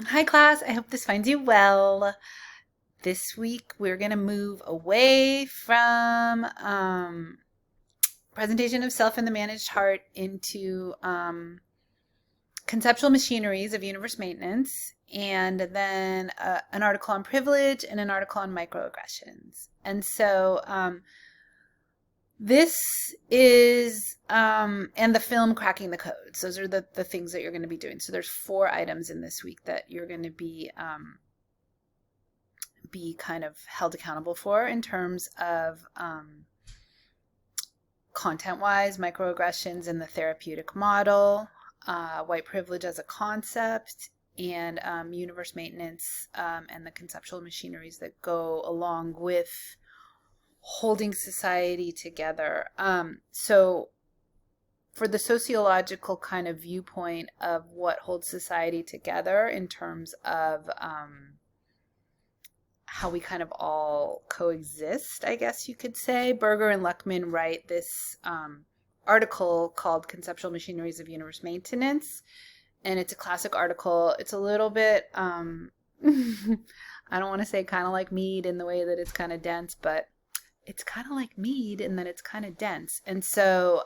Hi class, I hope this finds you well. This week we're going to move away from presentation of self and the managed heart into conceptual machineries of universe maintenance, and then an article on privilege and an article on microaggressions. And so this is, and the film Cracking the Codes. Those are the things that you're going to be doing. So there's 4 items in this week that you're going to be kind of held accountable for in terms of content-wise, microaggressions in the therapeutic model, white privilege as a concept, and universe maintenance and the conceptual machineries that go along with holding society together. So for the sociological kind of viewpoint of what holds society together in terms of how we kind of all coexist, I guess you could say, Berger and Luckman write this article called Conceptual Machineries of Universe Maintenance. And it's a classic article. It's a little bit, I don't want to say kind of like Mead in the way that it's kind of dense, but it's kind of like Mead in that it's kind of dense. And so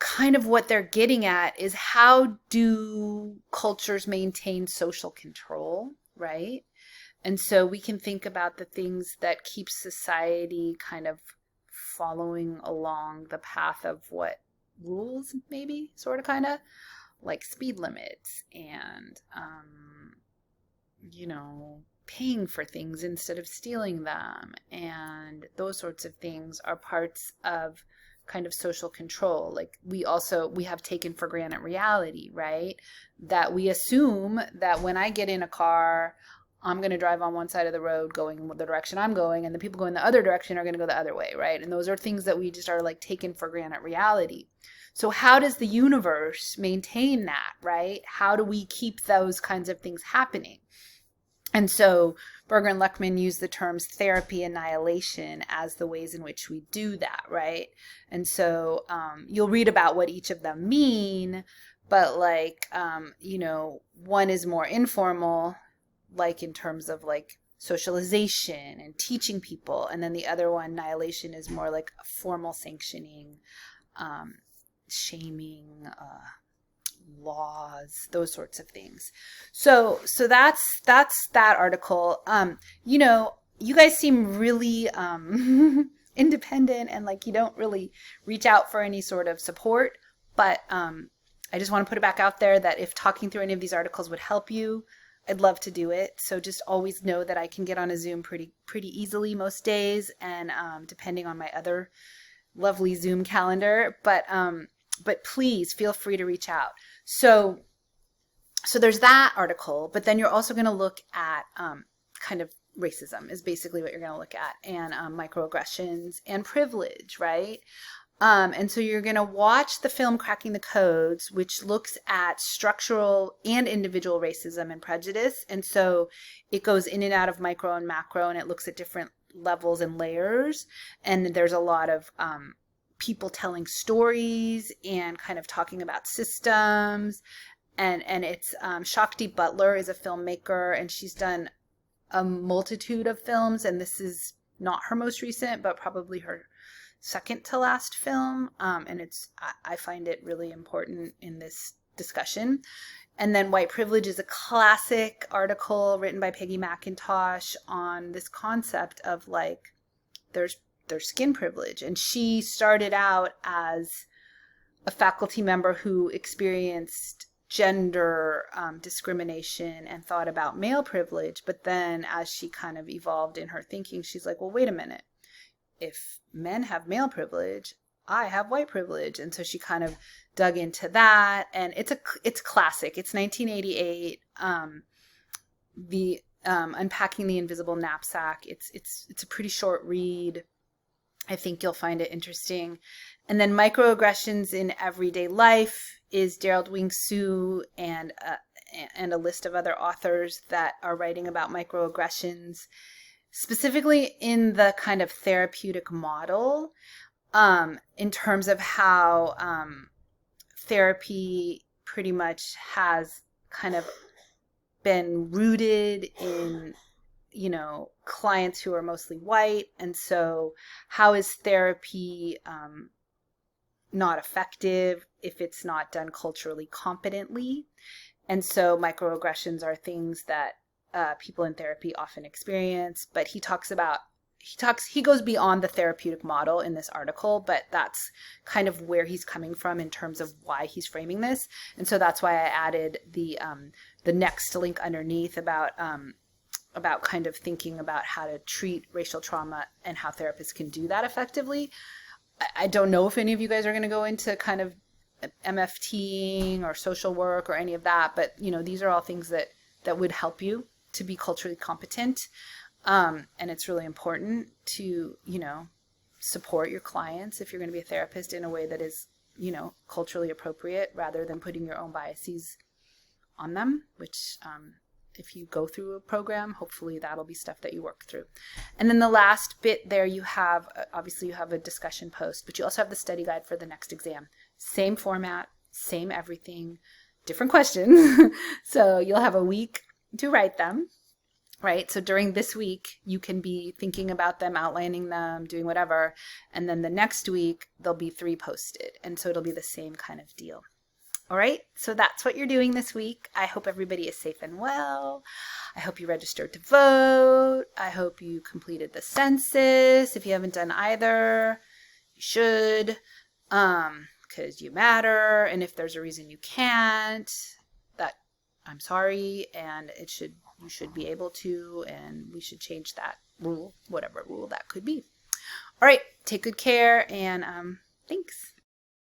kind of what they're getting at is how do cultures maintain social control, right? And so we can think about the things that keep society kind of following along the path of what rules, maybe, sort of, kind of, like speed limits and, paying for things instead of stealing them. And those sorts of things are parts of kind of social control. Like we have taken for granted reality, right? That we assume that when I get in a car, I'm going to drive on one side of the road going the direction I'm going, and the people going the other direction are going to go the other way, right? And those are things that we just are like taken for granted reality. So how does the universe maintain that, right? How do we keep those kinds of things happening? And so Berger and Luckman use the terms therapy, annihilation as the ways in which we do that, right? And so you'll read about what each of them mean, but like, one is more informal, like in terms of like socialization and teaching people. And then the other one, annihilation, is more like formal sanctioning, shaming, laws, those sorts of things. So that's that article. You guys seem really independent and like you don't really reach out for any sort of support, but I just want to put it back out there that if talking through any of these articles would help you, I'd love to do it. So just always know that I can get on a Zoom pretty easily most days, and depending on my other lovely Zoom calendar, but please feel free to reach out. So there's that article, but then you're also going to look at kind of racism is basically what you're going to look at, and microaggressions and privilege, right? And so you're going to watch the film Cracking the Codes, which looks at structural and individual racism and prejudice. And so it goes in and out of micro and macro, and it looks at different levels and layers. And there's a lot of people telling stories and kind of talking about systems. And it's Shakti Butler is a filmmaker, and she's done a multitude of films. And this is not her most recent, but probably her second to last film, and I find it really important in this discussion. And then White Privilege is a classic article written by Peggy McIntosh on this concept of like there's skin privilege, and she started out as a faculty member who experienced gender discrimination and thought about male privilege, but then as she kind of evolved in her thinking, she's like, well, wait a minute. If men have male privilege, I have white privilege. And so she kind of dug into that, and it's classic. It's 1988. The Unpacking the Invisible Knapsack. It's a pretty short read. I think you'll find it interesting. And then Microaggressions in Everyday Life is Gerald Wing Sue and a list of other authors that are writing about microaggressions, specifically in the kind of therapeutic model, in terms of how therapy pretty much has kind of been rooted in, clients who are mostly white. And so how is therapy not effective if it's not done culturally competently? And so microaggressions are things that people in therapy often experience, but he goes beyond the therapeutic model in this article, but that's kind of where he's coming from in terms of why he's framing this. And so that's why I added the next link underneath about kind of thinking about how to treat racial trauma and how therapists can do that effectively. I don't know if any of you guys are going to go into kind of MFTing or social work or any of that, but these are all things that would help you to be culturally competent. And it's really important to, support your clients if you're going to be a therapist in a way that is, culturally appropriate rather than putting your own biases on them, which, if you go through a program, hopefully that'll be stuff that you work through. And then the last bit there, you have a discussion post, but you also have the study guide for the next exam. Same format, same everything, different questions. So you'll have a week to write them, right? So during this week, you can be thinking about them, outlining them, doing whatever. And then the next week, there'll be 3 posted. And so it'll be the same kind of deal. All right, so that's what you're doing this week. I hope everybody is safe and well. I hope you registered to vote. I hope you completed the census. If you haven't done either, you should, because you matter. And if there's a reason you can't, that I'm sorry, and you should be able to, and we should change that rule, whatever rule that could be. All right, take good care, and thanks.